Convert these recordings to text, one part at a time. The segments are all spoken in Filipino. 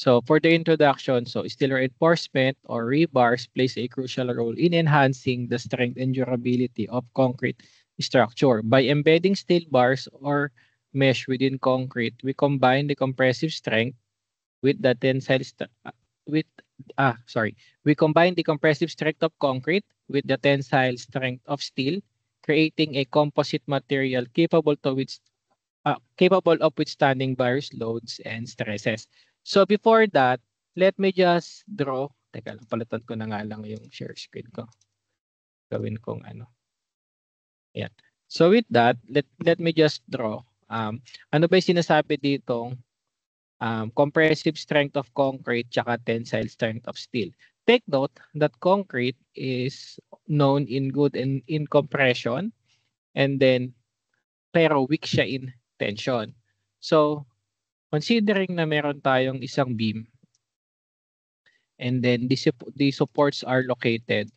So for the introduction, so steel reinforcement or rebars plays a crucial role in enhancing the strength and durability of concrete structure. By embedding steel bars or mesh within concrete, we combine the compressive strength with the with we combine the compressive strength of concrete with the tensile strength of steel, creating a composite material capable of withstanding various loads and stresses. So before that, let me just draw. Teka lang, palitan ko na nga lang yung share screen ko. Gawin kong ano. Yan. So with that, let me just draw. Ano ba yung sinasabi ditong compressive strength of concrete tsaka tensile strength of steel? Take note that concrete is known in good and in compression, and then pero weak siya in tension. So considering na meron tayong isang beam and then the supports are located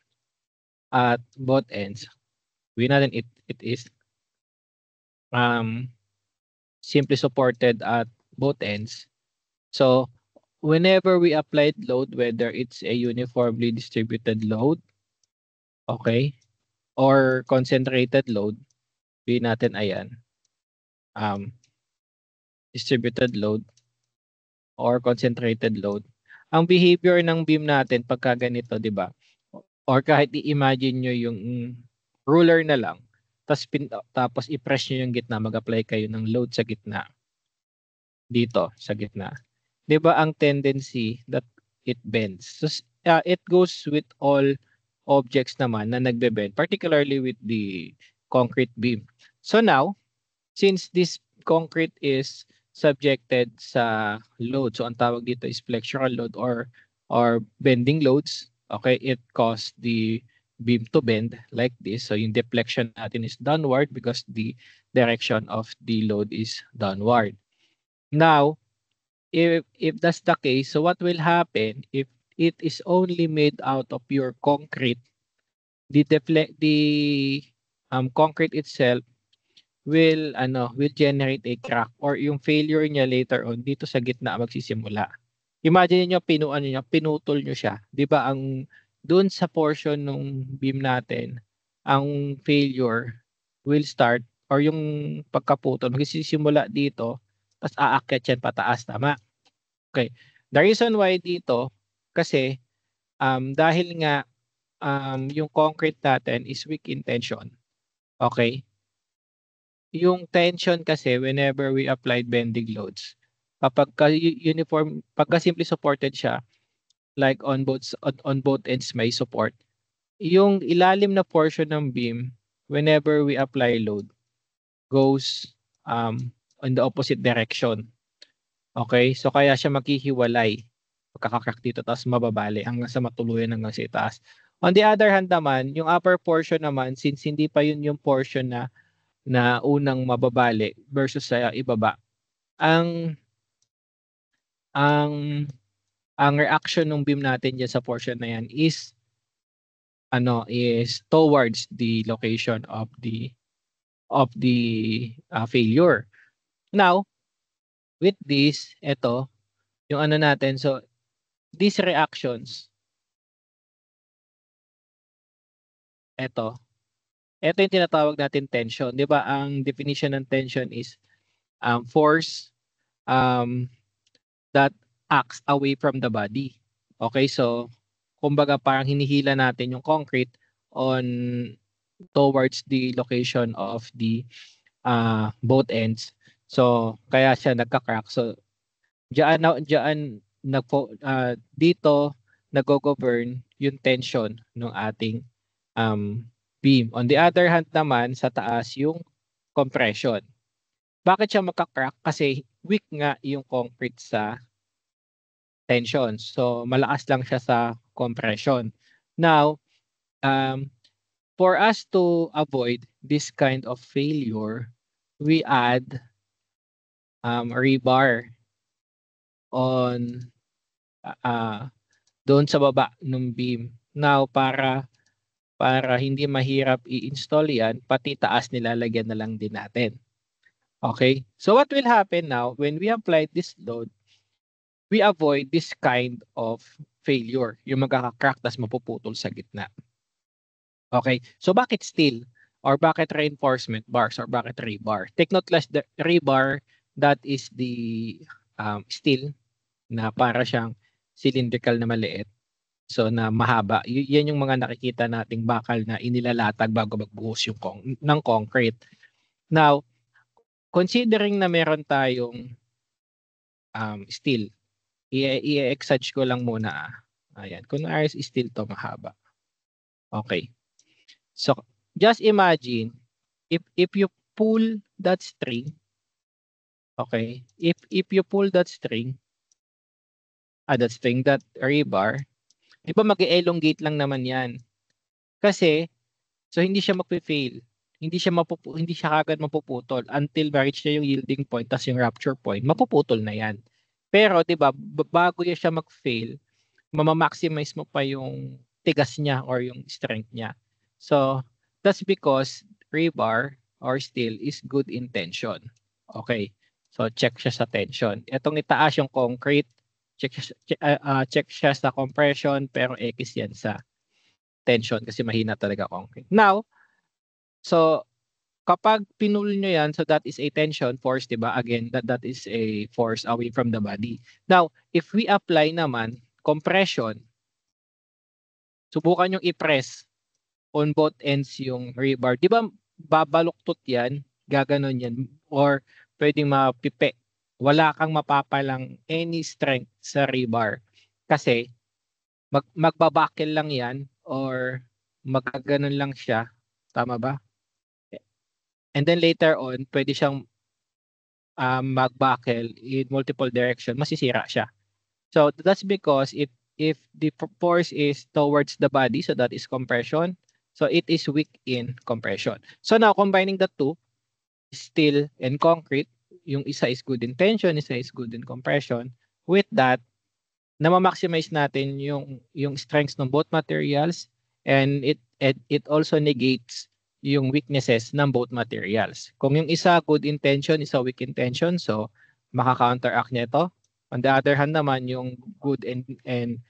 at both ends. We natin it is um, simply supported at both ends. So whenever we applied load, whether it's a uniformly distributed load, okay, or concentrated load, sabihin natin ayan, um, distributed load or concentrated load. Ang behavior ng beam natin pagka ganito, di ba? Or kahit i-imagine nyo yung ruler na lang, tapos i-press nyo yung gitna, mag-apply kayo ng load sa gitna. Dito, sa gitna. Di ba ang tendency that it bends? So, it goes with all objects naman na nagbe-bend, particularly with the concrete beam. So now, since this concrete is subjected sa load, so ang tawag dito is flexural load or bending loads, okay, it caused the beam to bend like this. So yung deflection natin is downward because the direction of the load is downward. Now, if that's the case, so what will happen if it is only made out of pure concrete? The concrete itself will generate a crack or yung failure niya later on dito sa gitna magsisimula. Imagine niyo pinutol niyo siya. 'Di ba ang doon sa portion ng beam natin, ang failure will start or yung pagkaputol magsisimula dito tapos aakyat yan pataas, tama? Okay. The reason why dito kasi dahil nga yung concrete natin is weak in tension. Okay? Yung tension kasi whenever we applied bending loads, pagka simply supported siya, like on both ends may support, yung ilalim na portion ng beam, whenever we apply load, goes in the opposite direction. Okay? So kaya siya maghihiwalay. Magkakakrak dito, tapos mababali hanggang sa matuluyan hanggang sa itaas. On the other hand naman, yung upper portion naman, since hindi pa yun yung portion na unang mababali versus sa ibaba, ang reaction ng beam natin diyan sa portion na yan is towards the location of the failure. Now, with this, ito yung natin, so these reactions, ito yung tinatawag natin tension, 'di ba? Ang definition ng tension is force that acts away from the body. Okay, so kumbaga parang hinihila natin yung concrete towards the location of the both ends. So kaya siya nagka-crack. So dito nag-govern yung tension ng ating beam. On the other hand naman, sa taas yung compression. Bakit siya magka-crack? Kasi weak nga yung concrete sa tension. So malakas lang siya sa compression. Now, for us to avoid this kind of failure, we add rebar on doon sa baba ng beam. Now, para hindi mahirap i-install yan, pati taas nilalagyan na lang din natin. Okay? So what will happen now, when we apply this load, we avoid this kind of failure, yung magkaka-crack tas mapuputol sa gitna. Okay, so bakit steel? Or bakit reinforcement bars or bakit rebar? Take note class, the rebar, that is the steel na para siyang cylindrical na maliit. So na mahaba. Yan yung mga nakikita nating bakal na inilalatag bago magbuhos yung ng concrete. Now, considering na meron tayong steel, i-exage ko lang muna. Ayan, kunwari steel to mahaba. Okay. So, just imagine if you pull that string, okay? If you pull that string, that rebar, di ba mag-elongate lang naman 'yan. Kasi so hindi siya magfe-fail. Hindi siya kagad mapuputol until ma-reach niya yung yielding point tas yung rupture point, mapuputol na 'yan. Pero 'di ba bago siya mag-fail, mama-maximize mo pa yung tigas niya or yung strength niya. So, that's because rebar or steel is good in tension. Okay. So, check siya sa tension. Itong itaas yung concrete, check siya sa compression, pero X yan sa tension kasi mahina talaga concrete. Now, so kapag pinul nyo yan, so that is a tension force, di ba? Again, that is a force away from the body. Now, if we apply naman compression, subukan yung i-press on both ends yung rebar. Di ba babaluktot yan, gaganon yan, or pwedeng mapipe. Wala kang mapapalang any strength sa rebar. Kasi magbabakil lang yan or magaganon lang siya. Tama ba? And then later on, pwede siyang magbakil in multiple direction, masisira siya. So that's because if the force is towards the body, so that is compression, so it is weak in compression. So now combining the two, steel and concrete, yung isa is good in tension, isa is good in compression. With that, na-maximize natin yung strengths ng both materials, and it also negates yung weaknesses ng both materials. Kung yung isa good in tension, isa weak in tension, so maka-counteract niya ito. On the other hand naman, yung good and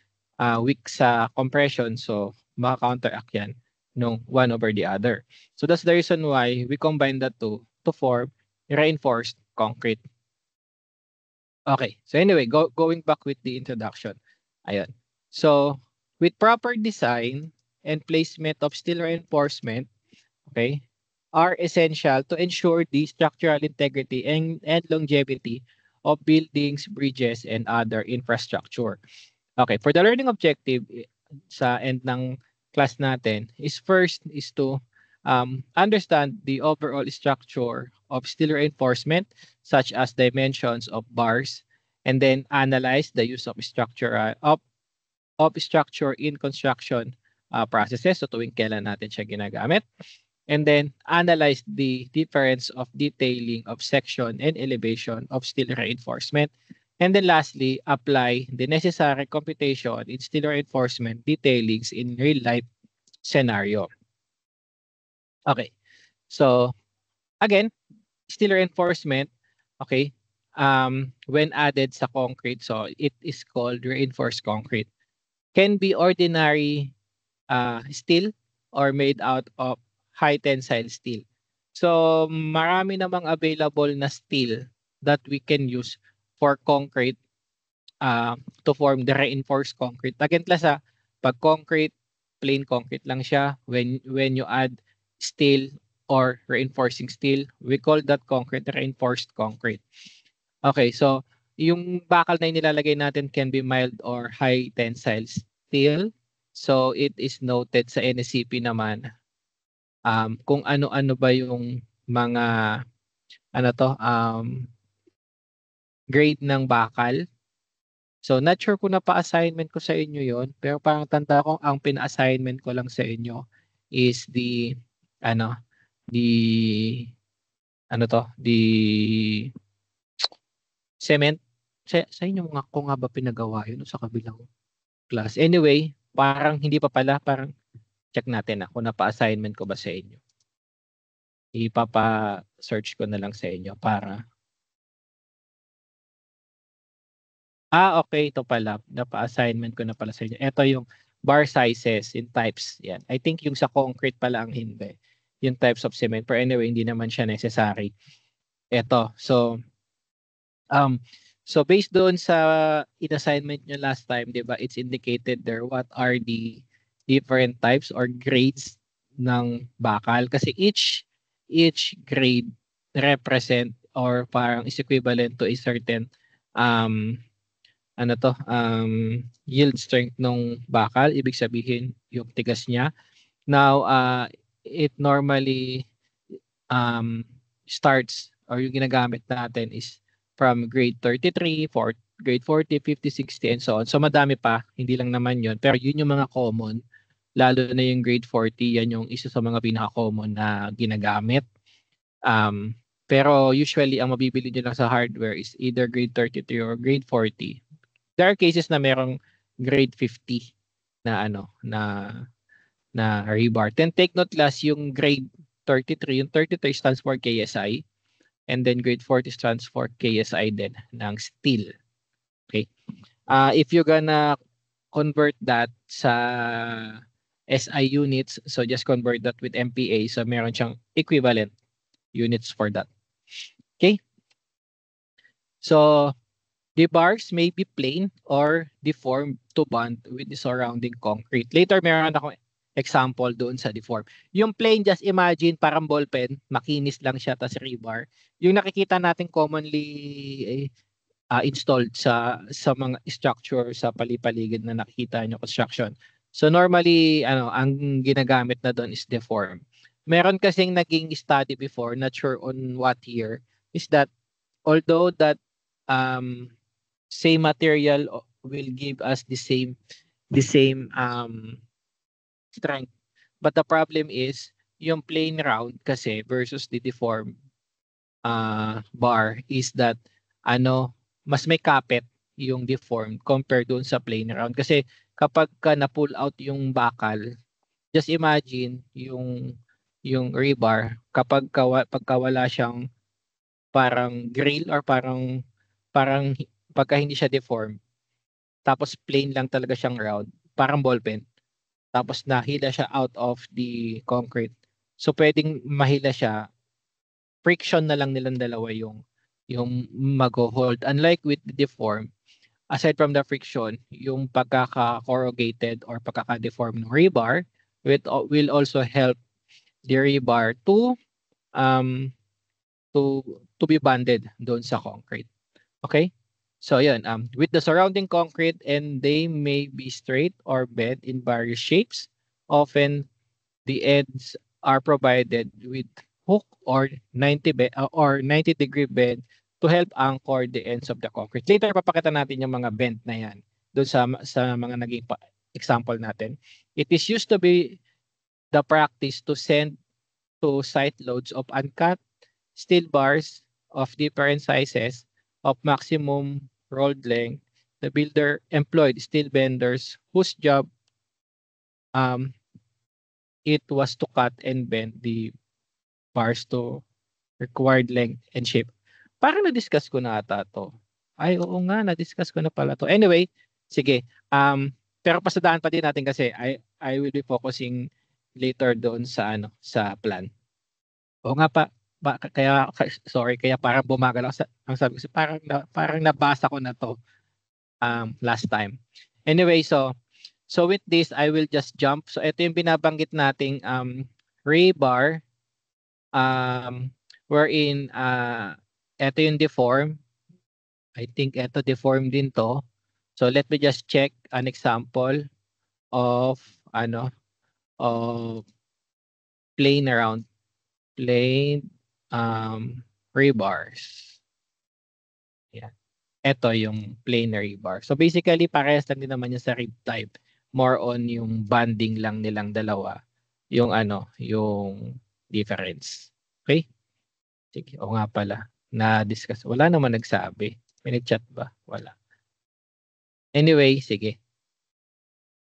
weak sa compression, so maka-counteract yan nung one over the other. So that's the reason why we combine the two to form reinforced concrete. Okay, so anyway, going back with the introduction. Ayun. So, with proper design and placement of steel reinforcement, okay, are essential to ensure the structural integrity and longevity of buildings, bridges, and other infrastructure. Okay, for the learning objective sa end ng class natin is first is to understand the overall structure of steel reinforcement, such as dimensions of bars, and then analyze the use of structure structure in construction processes. So tuwing kailan natin siya ginagamit. And then analyze the difference of detailing of section and elevation of steel reinforcement. And then lastly, apply the necessary computation in steel reinforcement detailings in real-life scenario. Okay. So, again, steel reinforcement, okay, when added sa concrete, so it is called reinforced concrete. Can be ordinary steel or made out of high tensile steel. So, marami namang available na steel that we can use for concrete to form the reinforced concrete. Again, pag concrete, plain concrete lang siya. When you add steel or reinforcing steel, we call that concrete reinforced concrete. Okay, so yung bakal na nilalagay natin can be mild or high tensile steel. So it is noted sa NSCP naman kung ano-ano ba yung mga grade ng bakal. So not sure kung napa-assignment ko sa inyo yon, pero parang tanda ko ang pina-assignment ko lang sa inyo is the cement. Sa inyo nga ko nga ba pinagawa yun sa kabilang class? Anyway, parang hindi pa pala, parang check natin kung napa-assignment ko ba sa inyo. Ipapa-search ko na lang sa inyo para Okay. Ito pala. Napa-assignment ko na pala sa inyo. Ito yung bar sizes in types. Yan. I think yung sa concrete pala ang hindi. Yung types of cement. Pero anyway, hindi naman siya necessary. Ito. Um, so based doon sa in-assignment nyo last time, di ba, it's indicated there what are the different types or grades ng bakal. Kasi each grade represent or parang is equivalent to a certain um, yield strength ng bakal. Ibig sabihin, yung tigas niya. Now, it normally um, starts or yung ginagamit natin is from grade 33, grade 40, 50, 60, and so on. So madami pa, hindi lang naman yun. Pero yun yung mga common, lalo na yung grade 40, yan yung isa sa mga pinaka-common na ginagamit. Pero usually, ang mabibili nyo lang sa hardware is either grade 33 or grade 40. There are cases na merong grade 50 na na rebar. Then take note last yung grade 33. Yung 33 stands for KSI. And then grade 40 stands for KSI din ng steel. Okay. If you're gonna convert that sa SI units, so just convert that with MPa. So meron siyang equivalent units for that. Okay. So the bars may be plain or deformed to bond with the surrounding concrete. Later, meron akong example doon sa deform. Yung plain, just imagine, parang ballpen, makinis lang siya, tas rebar. Yung nakikita natin commonly installed sa mga structure sa palipaligid na nakikita nyo construction. So normally, ang ginagamit na doon is deform. Meron kasing naging study before, not sure on what year, is that although that same material will give us the same strength. But the problem is yung plain round kasi versus the deformed bar is that mas may kapit yung deformed compared doon sa plain round. Kasi kapag na-pull out yung bakal, just imagine yung rebar kapag pagka wala siyang parang grill or parang pagka hindi siya deformed, tapos plain lang talaga siyang round, parang ballpen. Tapos nahila siya out of the concrete. So pwedeng mahila siya, friction na lang nilang dalawa yung mag-hold. Unlike with the deform, aside from the friction, yung pagkaka-corrugated or pagkaka-deform ng rebar will also help the rebar um to be bonded doon sa concrete. Okay? So yun, with the surrounding concrete and they may be straight or bent in various shapes. Often the ends are provided with hook or 90-degree bend to help anchor the ends of the concrete. Later papakita natin yung mga bend na yan doon sa mga naging example natin. It is used to be the practice to send to site loads of uncut steel bars of different sizes of maximum rolled length. The builder employed steel benders whose job it was to cut and bend the bars to required length and shape. Parang na-discuss ko na ata to. Ay, oo nga, na-discuss ko na pala to. Anyway, sige. Pero pasadaan pa din natin kasi I will be focusing later doon sa plan. Oo nga kaya sorry, kaya parang bumagal ako ang sabi ko parang nabasa ko na to last time. Anyway, so with this I will just jump. So ito yung binabanggit nating rebar wherein ito yung deform. I think ito deform din to. So let me just check an example of of plain rebars. Yeah. Ito yung plain rebar. So basically parehas lang din naman yung sa rib type. More on yung bonding lang nilang dalawa. Yung yung difference. Okay? Sige, o nga pala. Na-discuss. Wala naman nagsabi. May nag-chat ba? Wala. Anyway, sige.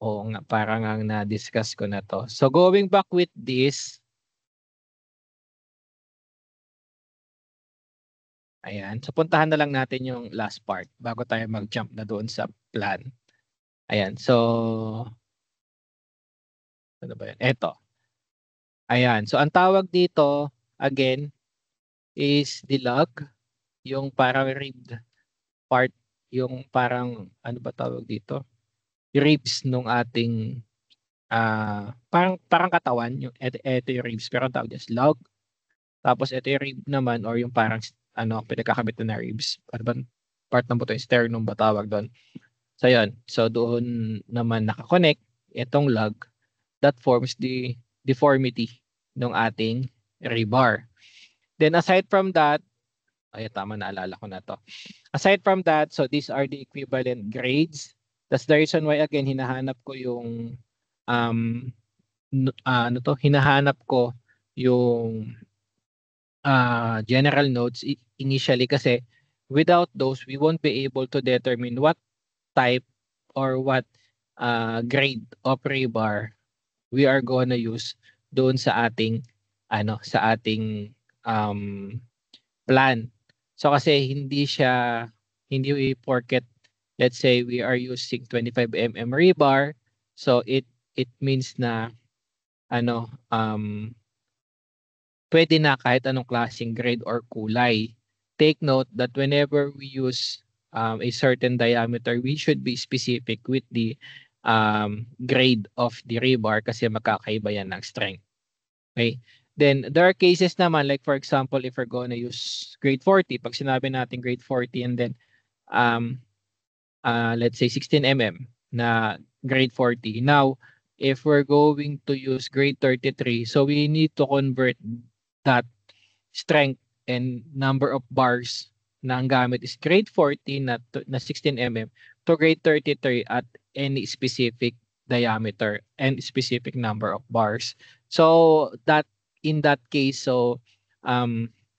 Oo nga, parang ang na-discuss ko na to. So going back with this, Ayan. So puntahan na lang natin yung last part bago tayo mag-jump na doon sa plan. Ayan. So, ano ba yan? Eto. Ayan. So ang tawag dito, again, is the log. Yung parang ribbed part, yung parang, ano ba tawag dito? Yung ribs nung ating, parang katawan. Yung, eto yung ribs, pero ang tawag dyan is log. Tapos ito yung rib naman, or yung parang, pinagkakabit na ribs. Ano ba? Part ng buto, yung sternum ba tawag doon? So yun. So doon naman nakakonect itong log that forms the deformity ng ating rebar. Then aside from that, ay tama, naalala ko na to. Aside from that, so these are the equivalent grades. That's the reason why again hinahanap ko yung hinahanap ko yung general notes initially kasi without those we won't be able to determine what type or what grade of rebar we are gonna use doon sa ating um, plan. So kasi hindi porket let's say we are using 25 mm rebar, so it means na pwede na kahit anong klaseng grade or kulay. Take note that whenever we use a certain diameter, we should be specific with the grade of the rebar kasi magkakaiba yan ng strength. Okay? Then there are cases naman like for example if we're gonna use grade 40, pag sinabi natin grade 40 and then let's say 16 mm na grade 40. Now, if we're going to use grade 33, so we need to convert that strength and number of bars na ang gamit is grade 40 na 16 mm to grade 33 at any specific diameter and specific number of bars. So that in that case, so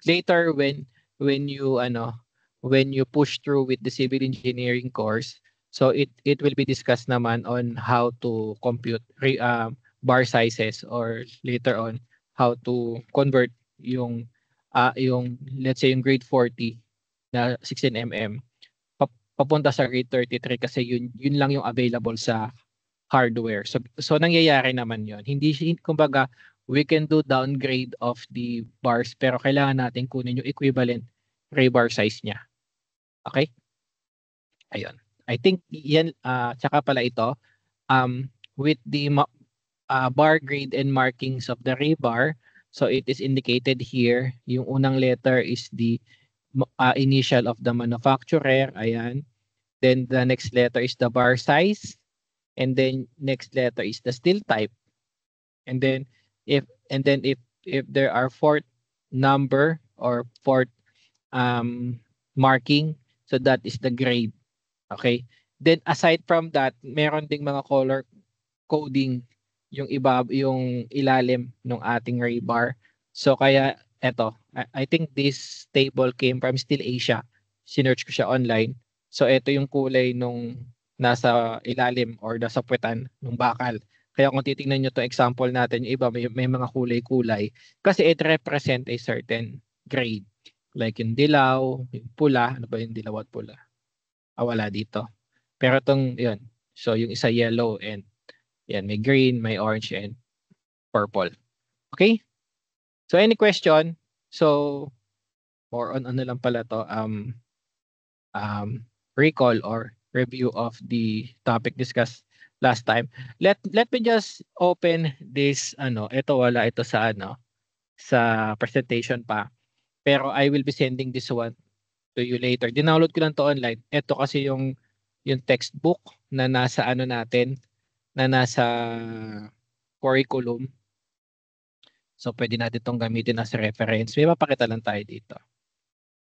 later when you push through with the civil engineering course, so it will be discussed naman on how to compute bar sizes or later on how to convert yung let's say yung grade 40 na 16 mm papunta sa grade 33 kasi yun lang yung available sa hardware. So nangyayari naman yun. Hindi kumbaga we can do downgrade of the bars pero kailangan natin kunin yung equivalent rebar size niya. Okay? Ayun. I think yan tsaka pala ito with the bar grade and markings of the rebar. So it is indicated here. Yung unang letter is the initial of the manufacturer. Ayan. Then the next letter is the bar size. And then next letter is the steel type. And then if there are fourth number or fourth marking, so that is the grade. Okay? Then aside from that, meron ding mga color coding yung ilalim ng ating rebar. So kaya eto, I think this table came from Steel Asia. Sinearch ko siya online. So ito yung kulay nung nasa ilalim or nasa puwetan ng bakal. Kaya kung titingnan nyo to example natin, yung iba may mga kulay-kulay kasi it represent a certain grade. Like yung dilaw, yung pula, ano ba yung dilaw at pula? Wala dito. Pero itong, yun. So yung isa yellow and yan, may green, may orange, and purple. Okay? So any question? So more on ano lang pala to, recall or review of the topic discussed last time. Let me just open this ito wala ito sa sa presentation pa. Pero I will be sending this one to you later. Dinownload ko lang to online. Ito kasi yung textbook na nasa natin na nasa curriculum. So pwede natin itong gamitin as reference. May mapakita lang tayo dito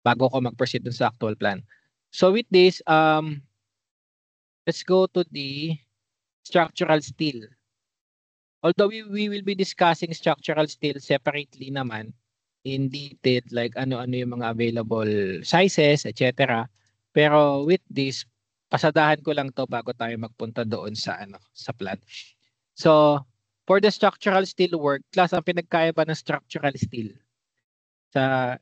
bago ko mag-proceed dun sa actual plan. So with this, let's go to the structural steel. Although we will be discussing structural steel separately naman in detail like ano-ano yung mga available sizes, etc. Pero with this, pasadahan ko lang to bago tayo magpunta doon sa sa plan. So, for the structural steel work, class ang pinagkaiba ng structural steel sa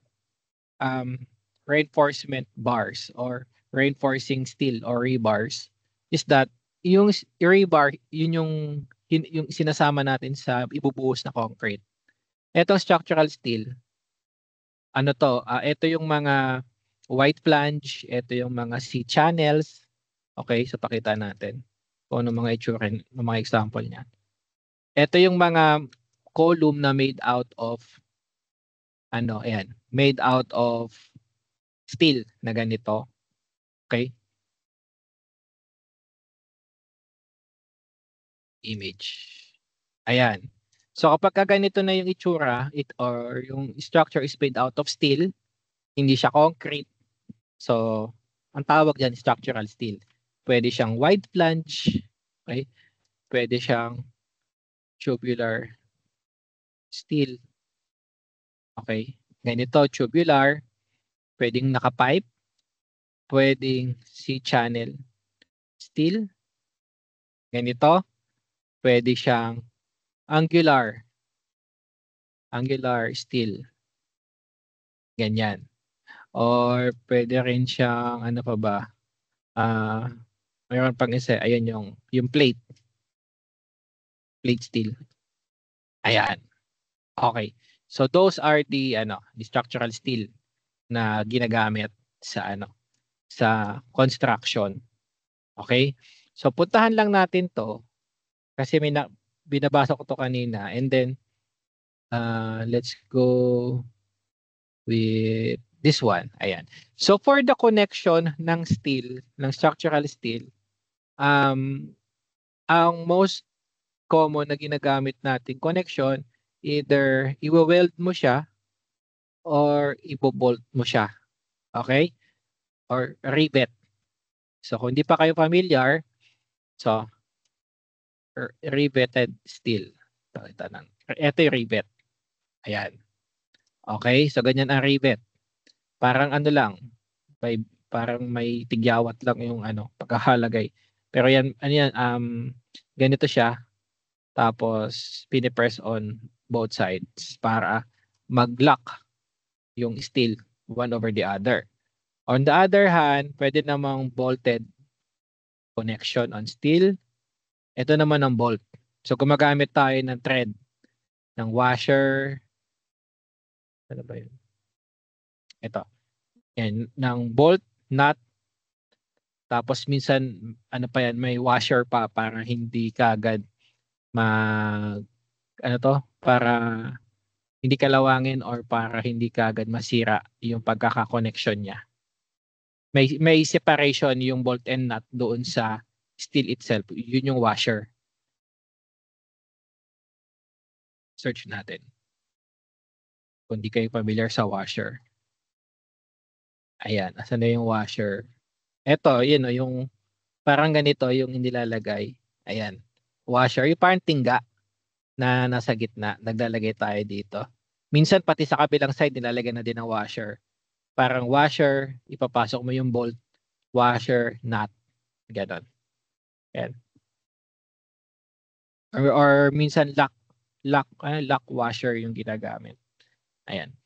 reinforcement bars or reinforcing steel or rebars is that yung rebar, yun yung sinasama natin sa ibubuhos na concrete. Etong structural steel, ano to, ito yung mga white flange, ito yung mga C-channels. Okay, so pakita natin kung ano mga itsura ng mga example niya. Ito yung mga column na made out of ayan, made out of steel na ganito. Okay? Image. Ayan. So kapag ganito na yung itsura or yung structure is made out of steel, hindi siya concrete. So ang tawag diyan structural steel. Pwede siyang wide flange, okay? Pwede siyang tubular steel. Okay? Ganito tubular, pwedeng naka-pipe, pwedeng C-channel steel. Ganito, pwede siyang angular steel. Ganyan. Or pwede rin siyang ano pa ba? Mayroon pang isa, ayan yung plate steel. Ayan. Okay. So those are the structural steel na ginagamit sa sa construction. Okay? So puntahan lang natin 'to kasi binabasa ko 'to kanina, and then let's go with this one. Ayan. So for the connection ng steel, ng structural steel, ang most common na ginagamit nating connection, either i-weld mo siya or ibo-bolt mo siya. Okay? Or rivet. So kung hindi pa kayo familiar, so riveted steel. Ito yung rivet. Ayan. Okay? So ganyan ang rivet. Parang ano lang, parang may tigyawat lang yung pagkahalagay. Pero yan, ganito siya. Tapos pinipress on both sides para mag-lock yung steel one over the other. On the other hand, pwede namang bolted connection on steel. Ito naman ang bolt. So gumagamit tayo ng thread, ng washer. Ano ba yun? Ito. Yan, ng bolt, nut. Tapos minsan, may washer pa para hindi kagad para hindi kalawangin or para hindi kagad masira yung pagkaka-connection niya. May separation yung bolt and nut doon sa steel itself. Yun yung washer. Search natin. Kung di kayo familiar sa washer. Ayan, asan na yung washer? Ito, yun o, yung parang ganito yung inilalagay. Ayan, washer. Yung parang tingga na nasa gitna. Naglalagay tayo dito. Minsan pati sa kabilang side nilalagay na din ng washer. Parang washer, ipapasok mo yung bolt, washer, nut. Ganon. Ayan. Or minsan lock washer yung ginagamit. Ayan.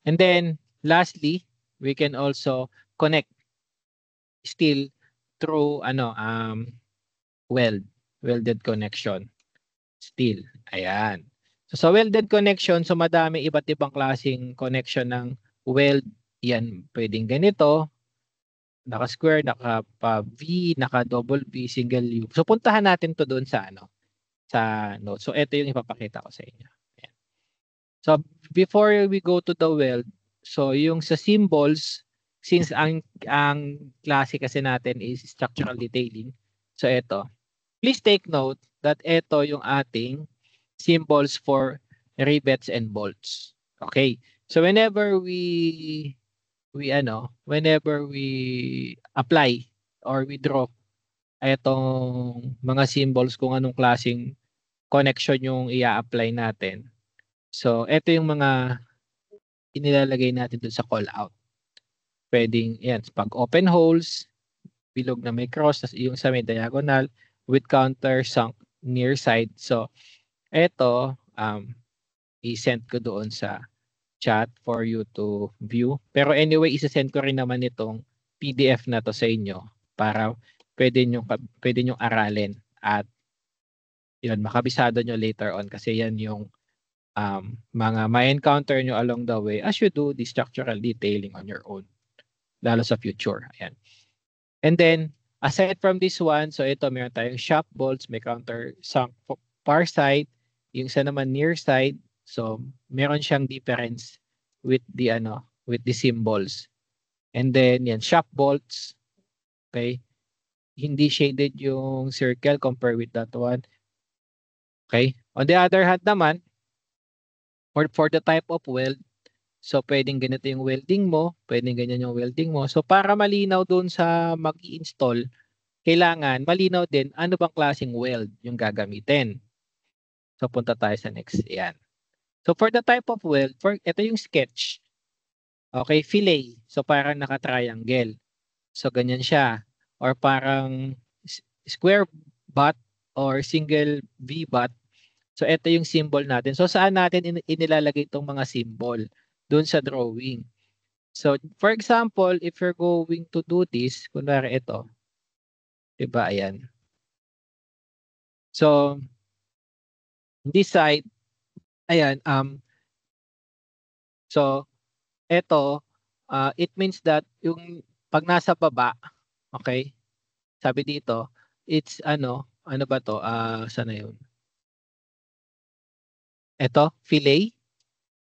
And then lastly, we can also connect steel through welded connection. Steel. Ayan. So sa welded connection, so madami iba't ibang klaseng connection ng weld. Yan, pwedeng ganito, naka-square, naka-V, naka-double V, single U. So puntahan natin to doon sa note. So ito yung ipapakita ko sa inyo. Ayan. So before we go to the weld, so yung sa symbols, since ang klase kasi natin is structural detailing. So ito, please take note that ito yung ating symbols for rivets and bolts. Okay? So whenever we apply or we draw itong mga symbols kung anong klaseng connection yung i-apply natin. So ito yung mga inilalagay natin dun sa call out. Pwedeng, yan, pag open holes, bilog na may cross, tas yung sa may diagonal, with counter sunk near side. So, ito, i-send ko doon sa chat for you to view. Pero anyway, isa-send ko rin naman itong PDF na to sa inyo para pwede nyo aralin at yun, makabisado nyo later on kasi yan yung mga ma-encounter nyo along the way as you do the structural detailing on your own, lalo sa future. Ayan. And then, aside from this one, so ito meron tayong shop bolts, may countersunk far side, yung isa naman near side. So, meron siyang difference with the symbols. And then, yan, shop bolts. Okay? Hindi shaded yung circle compared with that one. Okay? On the other hand naman, for the type of weld, so pwedeng ganito yung welding mo, pwedeng ganyan yung welding mo. So, para malinaw doon sa mag-i-install, kailangan malinaw din ano bang klaseng weld yung gagamitin. So, punta tayo sa next. Yan. So, for the type of weld, ito yung sketch. Okay, fillet. So, parang naka-triangle. So, ganyan siya. Or parang square butt or single V-butt. So, ito yung symbol natin. So, saan natin inilalagay itong mga symbol? Doon sa drawing. So, for example, if you're going to do this, kunwari ito. Diba? Ayan. So, this side, ayan, so, ito, it means that yung pag nasa baba, okay, sabi dito, it's ano ba to? Sana yun? Ito, fillet.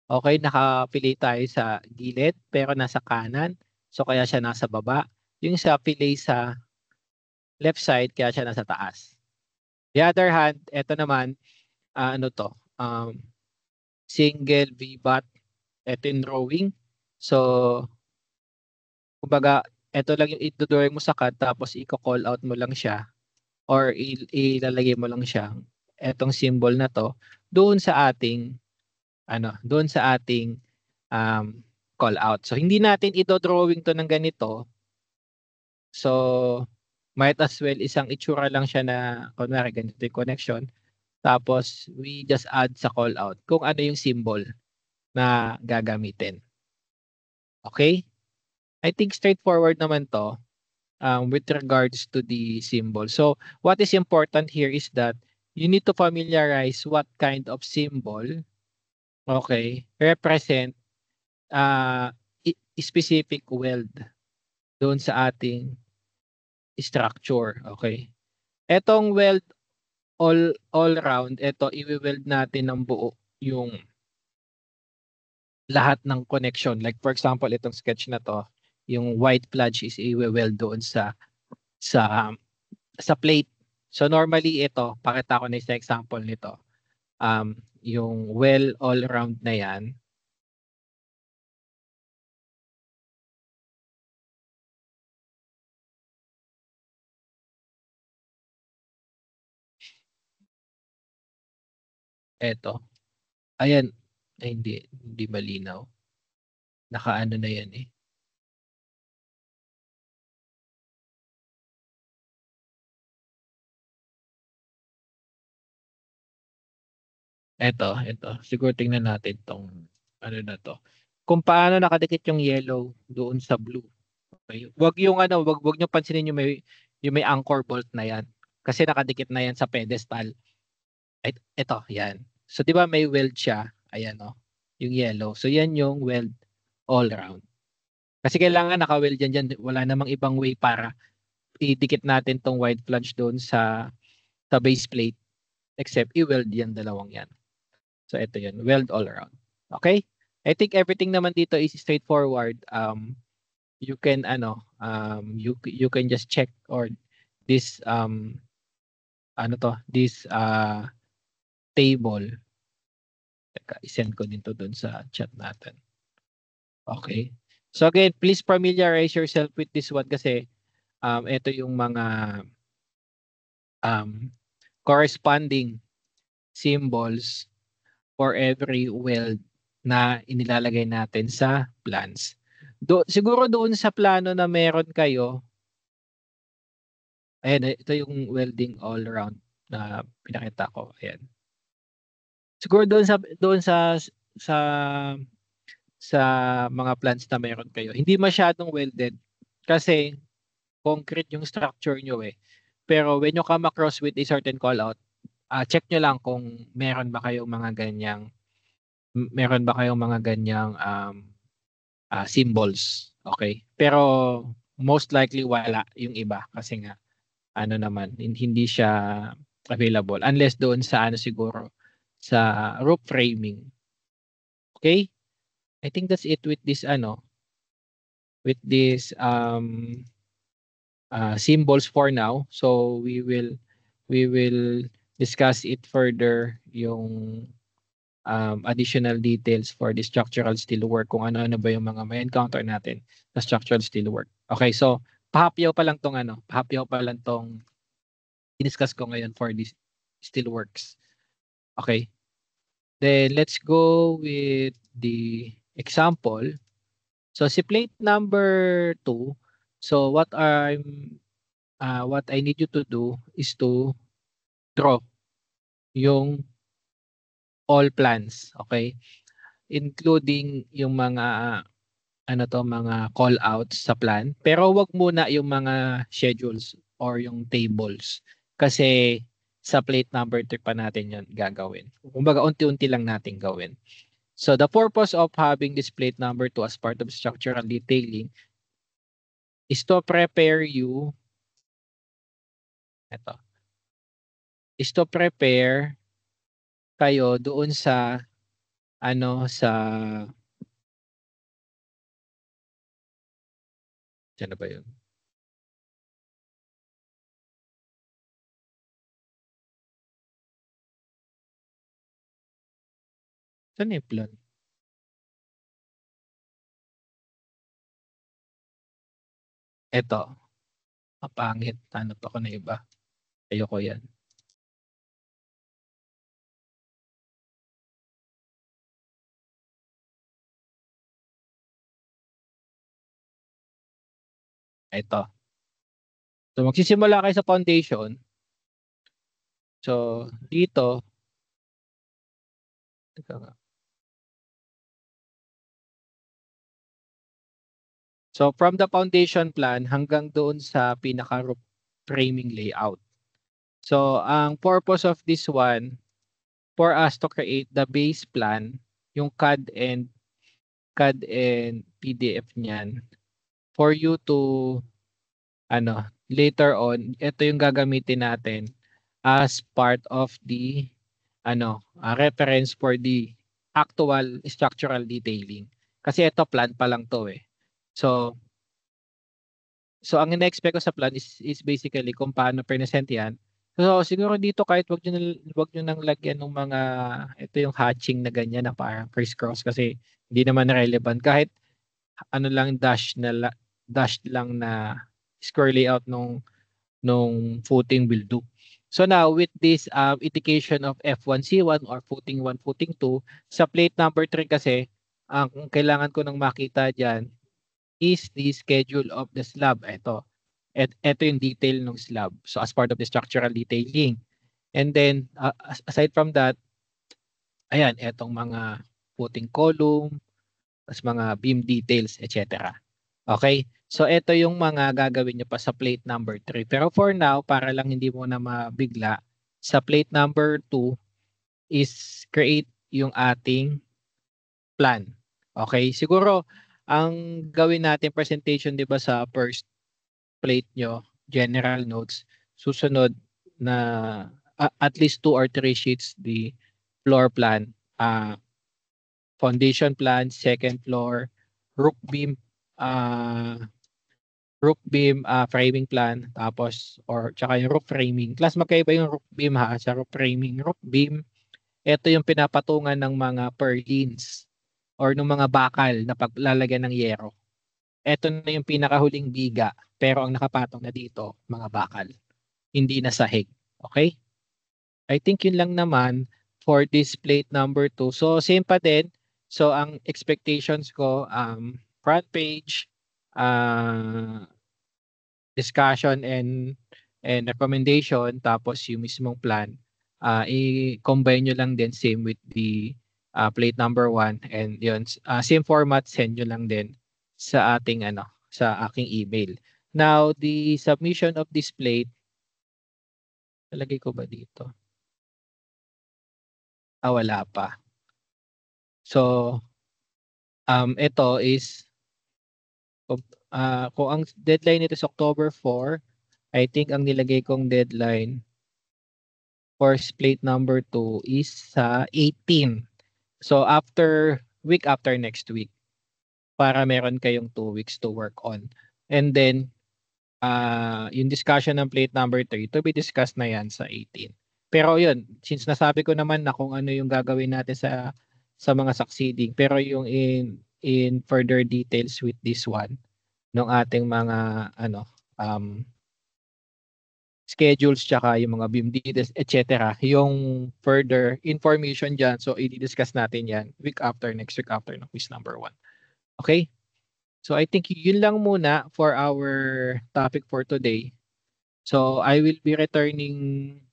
Okay, naka-fillet tayo sa gilid, pero nasa kanan. So, kaya siya nasa baba. Yung sa fillet sa left side, kaya siya nasa taas. The other hand, ito naman, ano to? Single V-butt. Ito yung drawing. So, kumbaga, ito lang yung i-drawing mo sa CAD, tapos i-call out mo lang siya or ilalagay mo lang siya, etong symbol na to, doon sa ating call out. So, hindi natin ito-drawing to ng ganito. So, might as well isang itsura lang siya na, kunwari, ganito yung connection. Tapos, we just add sa call out kung ano yung symbol na gagamitin. Okay? I think straightforward naman to with regards to the symbol. So, what is important here is that you need to familiarize what kind of symbol, okay, represent specific weld doon sa ating structure, okay. Etong weld all round, ito i-weld natin ng buo yung lahat ng connection. Like for example, itong sketch na to, yung white flange is i-weld doon sa plate. So normally ito, pakita ko na sa example nito. Yung well all round na yan. Ito. Ayan. Ay, hindi malinaw. Nakaano na yan eh. Ito. Siguro tingnan natin tong ano na to. Kung paano nakadikit yung yellow doon sa blue. Okay. Wag niyo pansinin yung may anchor bolt na yan. Kasi nakadikit na yan sa pedestal. Ito, yan. So 'di ba may weld siya? Ayan yung yellow. So yan yung weld all round. Kasi kailangan naka-weld yan. Wala namang ibang way para idikit natin tong white flange doon sa base plate except i-weld yan dalawang yan. So ito yun, weld all around. Okay? I think everything naman dito is straightforward. You can you can just check or this this table. Teka, i-send ko din to doon sa chat natin. Okay. So again, please familiarize yourself with this one kasi ito yung mga corresponding symbols for every weld na inilalagay natin sa plans. Siguro doon sa plano na meron kayo, ayan, ito yung welding all around na pinakita ko. Ayan. Siguro doon sa sa mga plans na meron kayo. Hindi masyadong welded kasi concrete yung structure nyo eh. Pero when you come across with a certain callout, check nyo lang kung meron ba kayong mga ganyang symbols. Okay? Pero most likely wala yung iba kasi nga ano naman hindi siya available unless doon sa ano siguro sa roof framing. Okay? I think that's it with this symbols for now. So we will discuss it further yung additional details for the structural steelwork kung ano-ano ba yung mga may encounter natin sa structural steelwork. Okay, so pahapyaw pa lang tong i-discuss ko ngayon for this steelworks. Okay. Then let's go with the example. So si plate number 2, so what I need you to do is to draw yung all plans, okay? Including yung mga mga call outs sa plan. Pero wag muna yung mga schedules or yung tables kasi sa plate number 3 pa natin 'yon gagawin. Kumbaga unti-unti lang natin gawin. So the purpose of having this plate number 2 as part of structural detailing is to prepare you kayo doon sa sa ano ba 'yun? Saan yung plan? Ito, mapangit. Hanap ako na iba. Ayoko yan. Ito. So magsisimula kayo sa foundation. So dito, so from the foundation plan hanggang doon sa pinaka-roof framing layout. So ang purpose of this one, for us to create the base plan, yung CAD and PDF niyan, for you to later on, ito yung gagamitin natin as part of the reference for the actual structural detailing. Kasi ito plan pa lang to eh. So ang ina-expect ko sa plan is basically kung paano present yan. So siguro dito kahit wag niyo nang lagyan ng mga ito yung hatching na ganyan na parang criss-cross kasi hindi naman relevant kahit dash lang na square layout nung footing will do. So now with this indication of F1C1 or footing 1, footing 2, sa plate number 3 kasi ang kailangan ko nang makita diyan is the schedule of the slab. Ito yung detail ng slab. So as part of the structural detailing. And then aside from that, ayan, etong mga footing column, tas mga beam details, etc. Okay? So ito yung mga gagawin nyo pa sa plate number 3. Pero for now, para lang hindi mo na mabigla, sa plate number 2 is create yung ating plan. Okay? Siguro, ang gawin natin presentation, di ba, sa first plate nyo, general notes, susunod na at least 2 or 3 sheets the floor plan, foundation plan, second floor, roof beam, framing plan, tapos tsaka yung roof framing. Class magkaiba yung roof beam sa roof framing. Roof beam, ito yung pinapatungan ng mga purlins or ng mga bakal na paglalagyan ng yero. Ito na yung pinakahuling biga, pero ang nakapatong na dito, mga bakal. Hindi na sahig. Okay? I think yun lang naman for this plate number 2. So same pa din. So ang expectations ko, front page, discussion and recommendation, tapos yung mismong plan, i-combine nyo lang din same with the plate number 1, and yun, same format, send nyo lang din sa ating sa aking email. Now, the submission of this plate, nalagay ko ba dito? Wala pa. So, ito is, kung ang deadline nito is October 4, I think ang nilagay kong deadline for plate number 2 is sa 18. So, week after next week, para meron kayong 2 weeks to work on. And then, yung discussion ng plate number 3, to be discussed na yan sa 18. Pero yun, since nasabi ko naman na kung ano yung gagawin natin sa mga succeeding, pero yung in further details with this one, ng ating mga schedules tsaka yung mga beam details, etc. Yung further information dyan, so i-discuss natin yan next week after ng quiz number 1. Okay? So I think yun lang muna for our topic for today. So I will be returning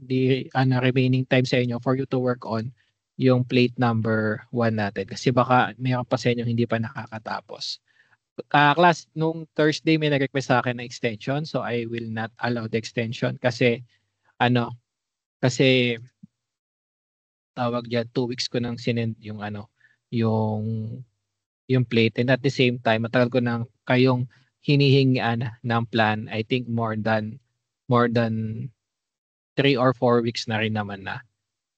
the remaining time sa inyo for you to work on yung plate number 1 natin. Kasi baka mayroon pa sa inyo hindi pa nakakatapos. Class, nung Thursday may nag-request sa akin na extension, so I will not allow the extension kasi tawag diyan, 2 weeks ko nang sinend yung yung plate, and at the same time matagal ko nang kayong hinihingian ng plan. I think more than 3 or 4 weeks na rin naman na.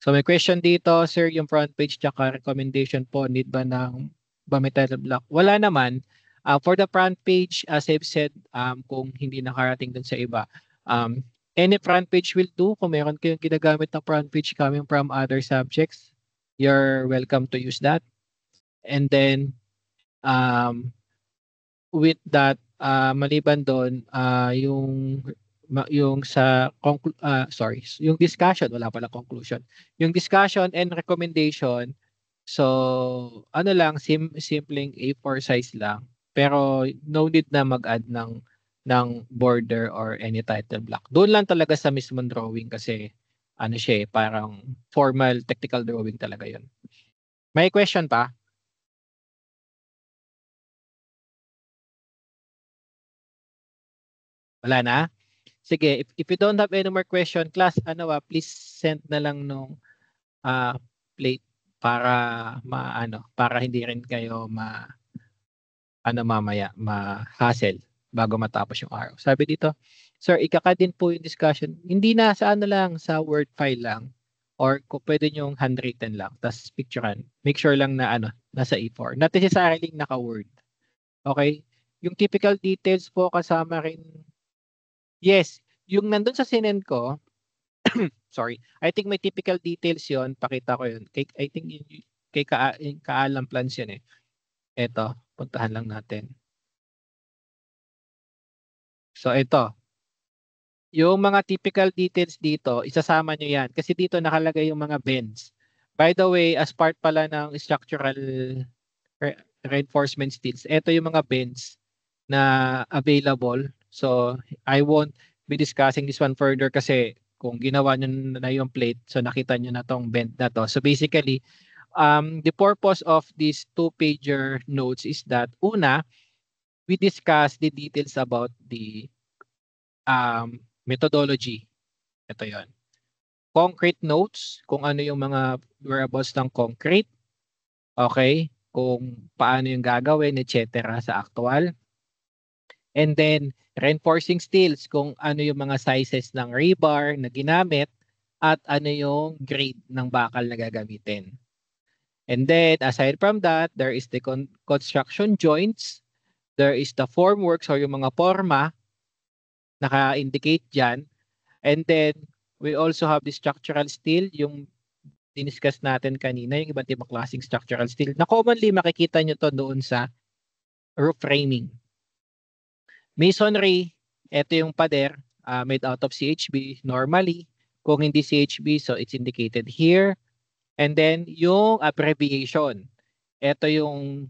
So may question dito, sir, yung front page tsaka recommendation po, need ba may title block? Wala naman. For the front page, as I've said, kung hindi nakarating dun sa iba, any front page will do. Kung meron kayong ginagamit na front page coming from other subjects, you're welcome to use that. And then, with that, maliban doon, yung discussion, wala pala conclusion. Yung discussion and recommendation, so simpleng A4 size lang. Pero no need na mag-add ng border or any title block. Doon lang talaga sa mismong drawing kasi parang formal technical drawing talaga 'yon. May question pa? Wala na? Sige, if you don't have any more question, class, please send na lang nung plate para para hindi rin kayo mamaya ma-hassle bago matapos yung araw. Sabi dito, sir, ikaka din po yung discussion. Hindi na sa lang, sa Word file lang. Or kung pwede nyo handwritten lang, tapos picturean. Make sure lang na nasa A4. Not necessarily naka-Word. Okay? Yung typical details po kasama rin. Yes, yung nandun sa sinend ko, sorry, I think may typical details yon. Pakita ko yun. I think kay Kaalam Plans yun eh. Eto, puntahan lang natin. So ito, yung mga typical details dito, isasama nyo yan. Kasi dito nakalagay yung mga bends. By the way, as part pala ng structural reinforcement steels, ito yung mga bends na available. So I won't be discussing this one further kasi kung ginawa nyo na yung plate, so nakita nyo na tong bend na to. So basically, the purpose of these 2-pager notes is that, una, we discuss the details about the methodology. Ito yon. Concrete notes, kung ano yung mga variables ng concrete. Okay? Kung paano yung gagawin, etc. sa actual. And then, reinforcing steels, kung ano yung mga sizes ng rebar na ginamit at ano yung grade ng bakal na gagamitin. And then, aside from that, there is the construction joints. There is the formworks or yung mga forma, naka-indicate dyan. And then, we also have the structural steel, yung diniscuss natin kanina, yung iba't ibang klaseng structural steel, na commonly makikita nyo to doon sa roof framing. Masonry, ito yung pader, made out of CHB normally. Kung hindi CHB, so it's indicated here. And then, yung abbreviation. Ito yung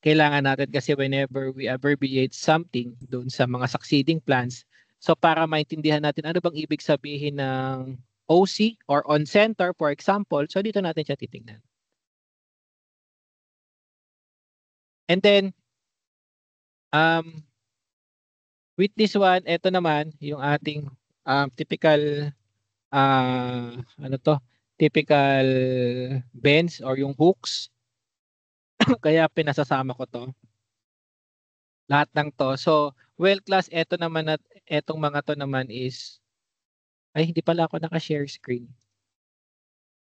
kailangan natin kasi whenever we abbreviate something doon sa mga succeeding plans, so para maintindihan natin ano bang ibig sabihin ng OC or on center, for example. So dito natin siya titingnan. And then, with this one, ito naman, yung ating typical, ano to, typical bends or yung hooks. Kaya pinasasama ko to. Lahat ng to. So, well class, ito naman at etong mga to naman is, ay hindi pala ako naka-share screen.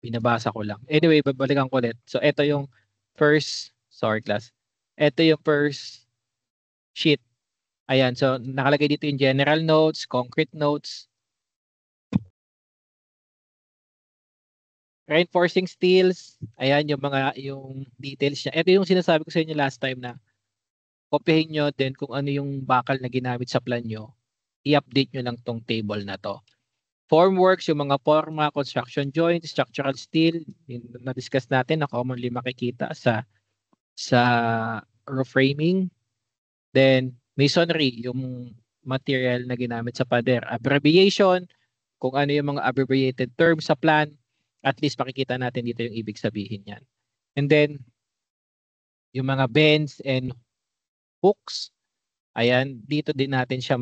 Binabasa ko lang. Anyway, babalikan ko ulit. So, ito yung first, sorry class. Ito yung first sheet. Ayan, so nakalagay dito yung general notes, concrete notes, reinforcing steels. Ayan yung mga yung details niya. Ito yung sinasabi ko sa inyo last time na kopyahin nyo din kung ano yung bakal na ginamit sa plan nyo. I-update nyo lang tong table na to. Formworks, yung mga forma, construction joints, structural steel, na-discuss natin na commonly makikita sa roof framing. Then, masonry, yung material na ginamit sa pader. Abbreviation, kung ano yung mga abbreviated terms sa plan, at least makikita natin dito yung ibig sabihin yan. And then, yung mga bends and hooks, ayan, dito din natin siya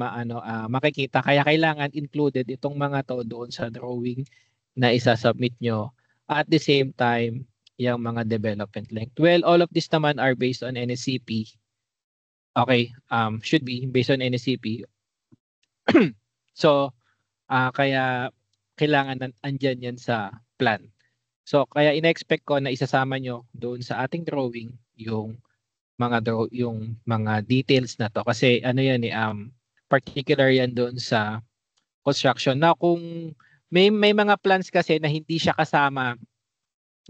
makikita. Kaya kailangan included itong mga to doon sa drawing na isasubmit nyo. At the same time, yung mga development length. Well, all of this naman are based on NSCP. Okay, should be based on NSCP. So, kaya kailangan andyan yan sa plan. So, kaya ina-expect ko na isasama nyo doon sa ating drawing yung mga details na to. Kasi ano yan particular yan doon sa construction. Na kung may mga plans kasi na hindi siya kasama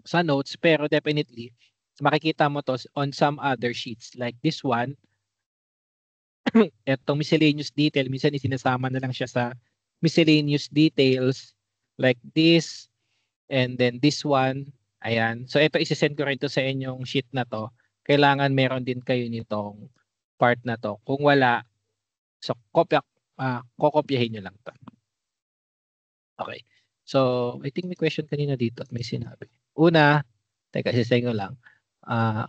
sa notes, pero definitely makikita mo to on some other sheets like this one. Etong miscellaneous detail, minsan isinasama na lang siya sa miscellaneous details like this and then this one. Ayan. So ito isi-send ko rin to sa inyong sheet na to. Kailangan meron din kayo nitong part na to. Kung wala, so kokopyahin nyo lang to. Okay. So I think may question kanina dito at may sinabi. Una, teka, sisend ko lang.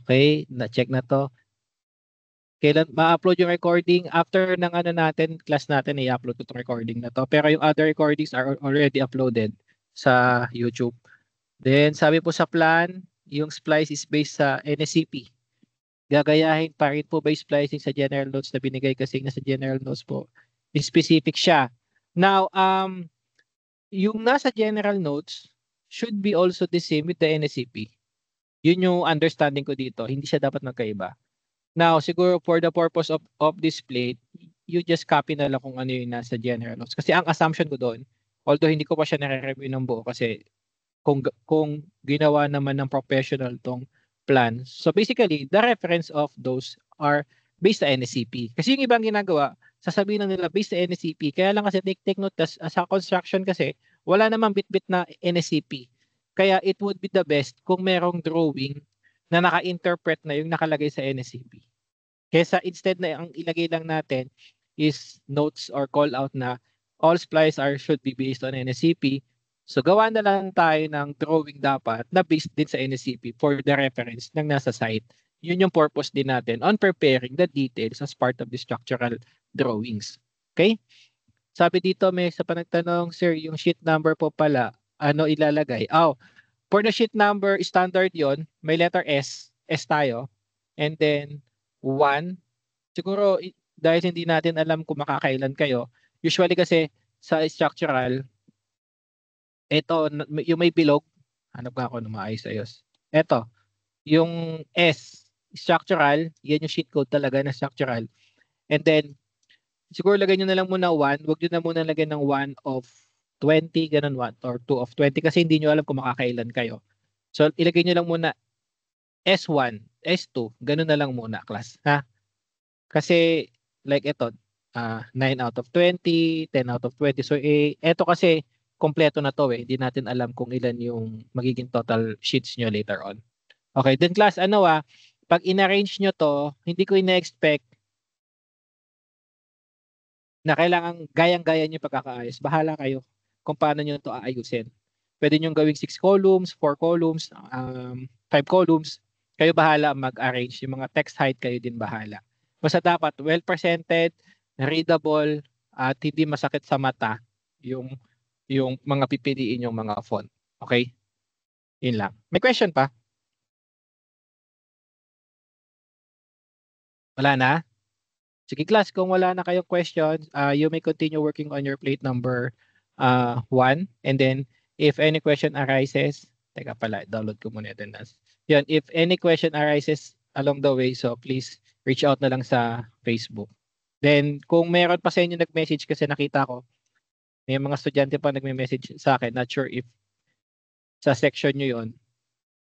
Okay, na-check na to. Kailan ma-upload yung recording after ng natin, class natin, i-upload ko itong recording na to. Pero yung other recordings are already uploaded sa YouTube. Then sabi po sa plan, yung splice is based sa NSCP. Gagayahin pa rin po by splicing sa general notes na binigay kasi nasa general notes po. Specific siya. Now, yung nasa general notes should be also the same with the NSCP. Yun yung understanding ko dito. Hindi siya dapat magkaiba. Now, siguro for the purpose of display, you just copy na lang kung ano yung nasa general notes. Kasi ang assumption ko doon, although hindi ko pa siya nare-review ng buo kasi kung ginawa naman ng professional tong plan. So basically, the reference of those are based sa NSCP. Kasi yung ibang ginagawa, sasabihin na nila based sa NSCP. Kaya lang kasi take note, sa construction kasi, wala namang bit-bit na NSCP. Kaya it would be the best kung merong drawing na naka-interpret na yung nakalagay sa NSCP. Kesa instead na ang ilagay lang natin is notes or call out na all splice should be based on NSCP. So gawa na lang tayo ng drawing dapat na based din sa NSCP for the reference ng nasa site. Yun yung purpose din natin on preparing the details as part of the structural drawings. Okay? Sabi dito may isa pa nagtanong, sir, yung sheet number po pala, ano ilalagay? For the sheet number, standard yon, may letter S tayo, and then 1. Siguro, dahil hindi natin alam kung makakailan kayo, usually kasi sa structural, ito, yung may bilog, hanap ka ako ng maayos-ayos. Ito, yung S, structural, yan yung sheet code talaga na structural. And then, siguro lagay nyo na lang muna 1, huwag nyo na muna lagay ng 1 of 20, ganun 1 or 2 of 20 kasi hindi nyo alam kung makakailan kayo. So, ilagay nyo lang muna S1, S2, ganun na lang muna, class. Ha? Kasi, like ito, 9 out of 20, 10 out of 20. So, ito kasi, kompleto na to eh. Hindi natin alam kung ilan yung magiging total sheets nyo later on. Okay, then class, pag in-arrange nyo to, hindi ko ina-expect na kailangan gayang-gaya nyo pagkakaayos. Bahala kayo. kung paano nyo ito aayusin. Pwede nyo gawing 6 columns, 4 columns, 5 columns. Kayo bahala mag-arrange. Yung mga text height, kayo din bahala. Basta dapat well-presented, readable, at hindi masakit sa mata yung mga pipiliin yung mga font. Okay? Yun lang. May question pa? Wala na? Sige class, kung wala na kayong questions, you may continue working on your plate number 1. And then, if any question arises, teka pala, download ko muna ito. Yan, if any question arises along the way, so please reach out na lang sa Facebook. Then, kung meron pa sa inyo nag-message kasi nakita ko, may mga estudyante pa nagme-message sa akin, not sure if sa section nyo yon.